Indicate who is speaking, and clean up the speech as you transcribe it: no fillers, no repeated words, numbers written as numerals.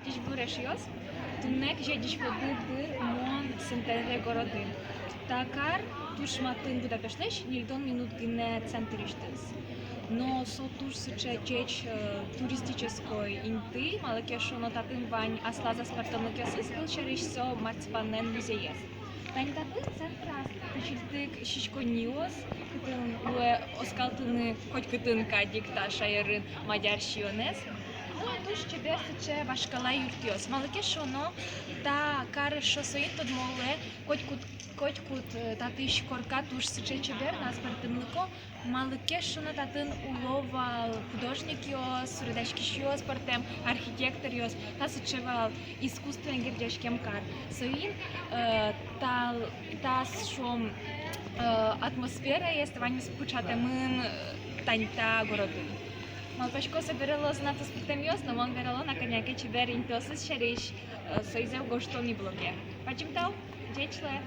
Speaker 1: Dziś bureșios, tunek je dziś podbyty mon sentele gorodin. Takar tuż matyn Budapeszteś, nildon minut gine centriștis. Но со туж сычечеч туристической инты, малакешу но татын вань аслаза спартовны кесыс, кылчериш со марципанен музеес. Тань татын центрас, тычильтык шишкониос, кытын уэ оскалтыны хоть кытын кадик та шайырын мадяршионес. Ну, туж чебер сыче башкала юртиос. Малакешу но та каре шосоин тодмоле, хоть кут татыш корка туж сыче чебер на спартымлыко, малакешу но татын улова художникиос, сурдашкишиос партем, архитекториос, та сычевал искусствен гердешкем кар. Соин та шом атмосфера есть, вань спучатемын таньта городу. Малпашко собирало знато спитамиос, но он верало на коняке чебер интосыз шериш соизев гоштони блоге. Пачим тау? Джечле.